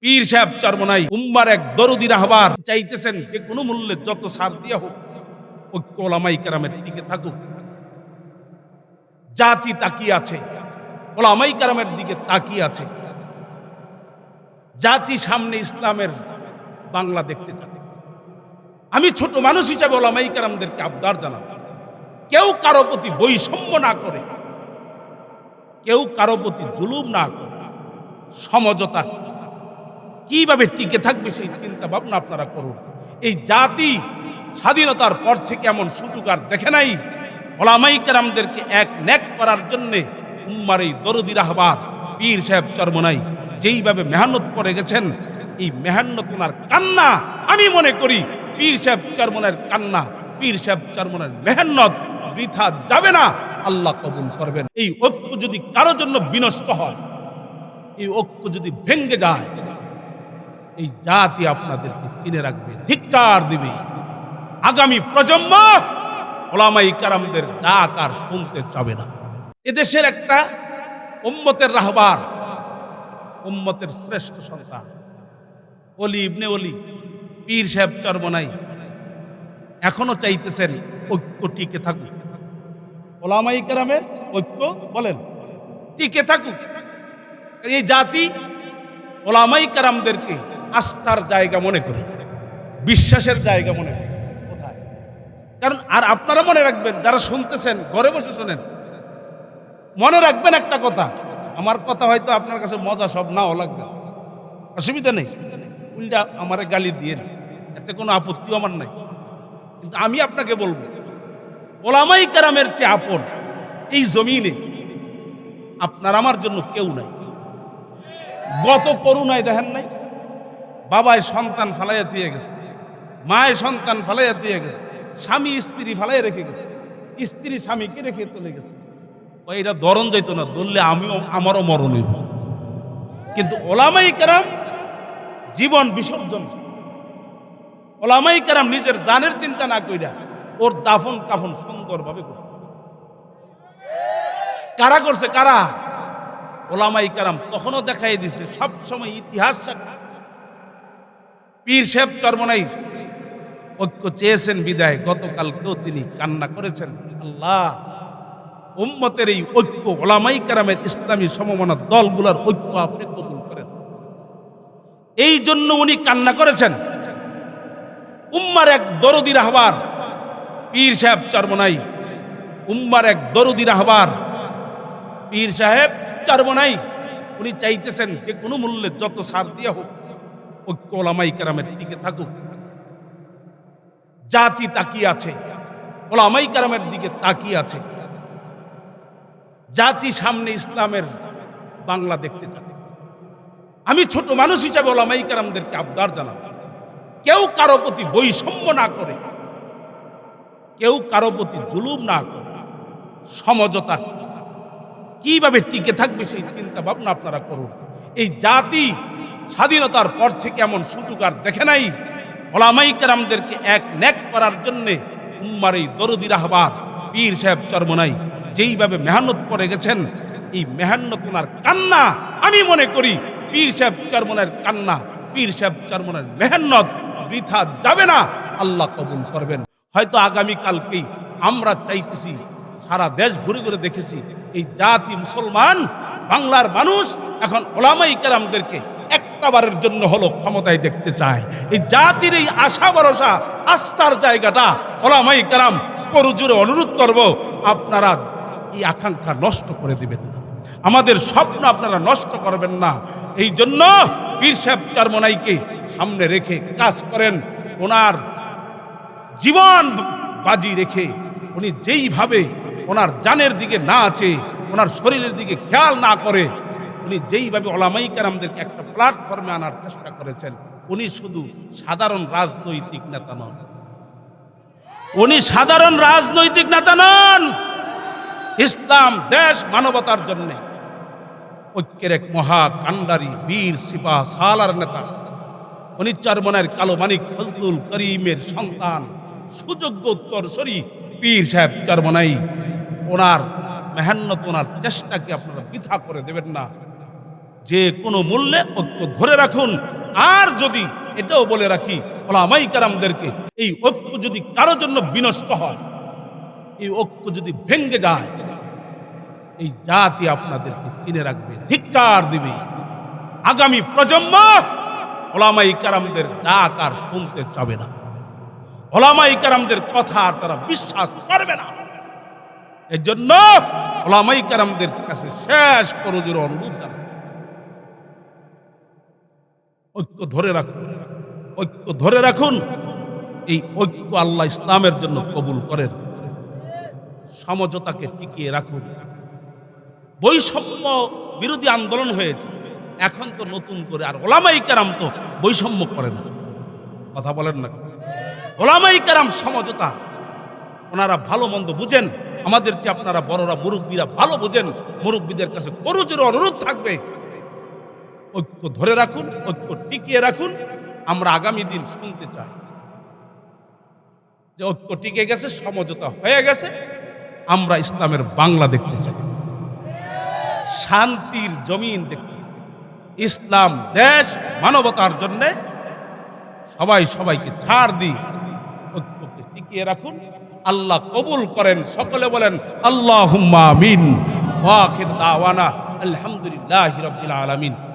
পীর সাহেব চরমনাই উম্মার এক দরদি রাহবার চাইতেছেন যে কোনো মূল্যে যত ছাড় দিয়া হোক ঐক্য ওলামাই কেরামের টিকে থাকুক। জাতি তাকিয়ে আছে, ওলামাই কেরামের দিকে তাকিয়ে আছে। জাতি সামনে ইসলামের বাংলা দেখতে চায়। আমি ছোট মানুষ হিসাবে ওলামাই কেরামদেরকে আবদার জানাব, কেউ কারো প্রতি বৈষম্য না করে, কেউ কারো প্রতি জুলুম না করে, সমঝোতা কিভাবে টিকে থাকবে সেই চিন্তা ভাবনা আপনারা করুন। এই জাতি স্বাধীনতার পর থেকে এমন সুযোগ আর দেখে নাই। ওলামাই কেরামদেরকে এক নেক করার জন্যে উম্মার এই দরদি রাহবার পীর সাহেব চরমনাই যেইভাবে মেহনত করে গেছেন, এই মেহনত ওনার কান্না আমি মনে করি পীর সাহেব চরমনাইয়ের কান্না, পীর সাহেব চরমনাইয়ের মেহনত বৃথা যাবে না, আল্লাহ কবুল করবেন। এই ঐক্য যদি কারো জন্য বিনষ্ট হয়, এই ঐক্য যদি ভেঙ্গে যায়, এই জাতি আপনাদেরকে চিনে রাখবে, ধিক্কার দিবে। আগামী প্রজন্ম ওলামাই কেরামদের ডাক আর শুনতে চাবে না। এদেশের একটা উম্মতের রাহবার, উম্মতের শ্রেষ্ঠ সন্তান ওলি ইবনে ওলি পীর সাহেব চরমনাই এখনো চাইতেছেন ঐক্য টিকে থাকুক, ওলামাই কেরামের ঐক্য বলেন টিকে থাকুক। এই জাতি ওলামাই কেরামদেরকে আস্থার জায়গা মনে করে, বিশ্বাসের জায়গা মনে করে। কোথায়? কারণ আর আপনারা মনে রাখবেন, যারা শুনতেছেন ঘরে বসে শোনেন, মনে রাখবেন একটা কথা, আমার কথা হয়তো আপনার কাছে মজা সব নাও লাগবে, অসুবিধা নেই, উল্টা আমারে গালি দিয়ে না, এতে কোনো আপত্তিও আমার নাই। কিন্তু আমি আপনাকে বলবো, ওলামাই কেরামের চেয়ে আপন এই জমিনে আপনার আমার জন্য কেউ নাই। গত করুণায় দেখেন নাই, বাবায় সন্তান ফালাইয়া দিয়ে গেছে, মায়ের সন্তান ফালাইয়া দিয়ে গেছে, স্বামী স্ত্রী ফালাইয়া রেখে গেছে, স্ত্রী স্বামীকে রেখে চলে গেছে। এটা দরণ যাইতো না, ধরলে আমারও মরণ হইব। কিন্তু ওলামাই কেরাম জীবন বিসর্জন, ওলামাই কেরাম নিজের জানের চিন্তা না কইরা ওর দাফন কাফন সুন্দরভাবে করছে। কারা করছে? কারা? ওলামাই কেরাম তখনও দেখাই দিছে, সবসময় ইতিহাস। পীর সাহেব চরমনাই ঐক্য চেয়েছেন বিদায় গতকালকেও তিনি কান্না করেছেন, আল্লাহ উম্মতের এই ঐক্য, ওলামাই কেরামের ইসলামী সমমনা দলগুলোর ঐক্য আপনি কবুল করেন। এই জন্য উনি কান্না করেছেন। উম্মার এক দরদি রাহবার পীর সাহেব চরমনাই, উম্মার এক দরদি রাহবার পীর সাহেব চরমনাই উনি চাইতেছেন যে কোনো মূল্যে যত ছাড় দিয়া হোক ঐক্য ওলামাই কেরামের টিকে থাকুক। জাতি তাকিয়ে আছে, ওলামাই কেরামের দিকে তাকিয়ে আছে। জাতি সামনে ইসলামের বাংলা দেখতে চায়। আমি ছোট মানুষ হিসাবে ওলামাই কেরামদেরকে আবদার জানাব, কেউ কারো প্রতি বৈষম্য না করে, কেউ কারো প্রতি জুলুম না করে, সমঝোতা কিভাবে টিকে থাকবে সেই চিন্তা ভাবনা আপনারা করুন। এই জাতি স্বাধীনতার পর থেকে এমন সুযোগ আর দেখে নাই। ওলামাই কেরামদেরকে এক নেক করার জন্যে উম্মার এই দরদি রাহবার পীর সাহেব চরমনাই যেইভাবে মেহনত করে গেছেন, এই মেহনত ওনার কান্না আমি মনে করি পীর সাহেব চরমনাইয়ের কান্না, পীর সাহেব চরমনাইয়ের মেহনত বৃথা যাবে না, আল্লাহ কবুল করবেন। হয়তো আগামীকালকেই আমরা চাইতেছি, সারা দেশ ঘুরে ঘুরে দেখেছি, এই জাতি মুসলমান বাংলার মানুষ এখন ওলামাই কেরামদেরকে একটাবারের জন্য হলো ক্ষমতায় দেখতে চায়। এই জাতির এই আশা ভরসা আস্থার জায়গাটা ওলামাই কেরাম করজোরে অনুরোধ করব, আপনারা এই আকাঙ্ক্ষা নষ্ট করে দিবেন না, আমাদের স্বপ্ন আপনারা নষ্ট করবেন না। এই জন্য পীর সাহেব চরমনাইকে সামনে রেখে কাজ করেন। ওনার জীবন বাজি রেখে উনি যেইভাবে ওনার জানের দিকে না আছে, ওনার শরীরের দিকে খেয়াল না করে, উনি যেইভাবে ওলামাই কেরামদেরকে একটা প্ল্যাটফর্মে আনার চেষ্টা করেছেন, উনি শুধু সাধারণ রাজনৈতিক নেতা নন, উনি সাধারণ রাজনৈতিক নেতা নন, ইসলাম দেশ মানবতার জন্য ঐক্যের এক মহা কান্ডারি বীর সিপাহ সালার নেতা। উনি চরমনাইয়ের কালো মানিক ফজলুল করিমের সন্তান, সুযোগ্য উত্তরসূরি পীর সাহেব চরমনাই। ওনার মেহনত, ওনার চেষ্টাকে আপনারা বৃথা করে দেবেন না। যে কোনো মূল্যে ঐক্য ধরে রাখুন। আর যদি এটাও বলে রাখি ওলামায়ে কেরামদেরকে, এই ঐক্য যদি কারোর জন্য বিনষ্ট হয়, এই ঐক্য যদি ভেঙে যায়, এই জাতি আপনাদেরকে চিনে রাখবে, ধিক্কার দিবে। আগামী প্রজন্ম ওলামায়ে কেরামদের ডাক আর শুনতে চাবে না, ওলামায়ে কেরামদের কথা আর তারা বিশ্বাস করবে না। এর জন্য ওলামায়ে কেরামদের কাছে শেষ করজোড়ে অনুরোধ জানাচ্ছি, ঐক্য ধরে রাখুন, ঐক্য ধরে রাখুন। এই ঐক্য আল্লাহ ইসলামের জন্য কবুল করেন। সমঝোতাকে টিকিয়ে রাখুন। বৈষম্য বিরোধী আন্দোলন হয়েছে, এখন তো নতুন করে আর ওলামায়ে কেরাম তো বৈষম্য করে না, কথা বলেন না? ওলামায়ে কেরাম সমঝোতা, ওনারা ভালো মন্দ বুঝেন, আমাদের চেয়ে আপনারা বড়রা মুরব্বীরা ভালো বুঝেন। মুরব্বীদের কাছে করজোড়ে অনুরোধ থাকবে, ঐক্য ধরে রাখুন, ঐক্য টিকিয়ে রাখুন। আমরা আগামী দিন শুনতে চাই যে ঐক্য টিকে গেছে, সমঝোতা হয়ে গেছে। আমরা ইসলামের বাংলা দেখতে চাই, শান্তির জমিন দেখতে চাই, ইসলাম দেশ মানবতার জন্য সবাই সবাইকে ছাড় দিয়ে ঐক্যকে টিকিয়ে রাখুন। আল্লাহ কবুল করেন। সকলে বলেন আল্লাহুম্মা আমিন। ওয়া আখির দাওয়ানা আলহামদুলিল্লাহি রাব্বিল আলামিন।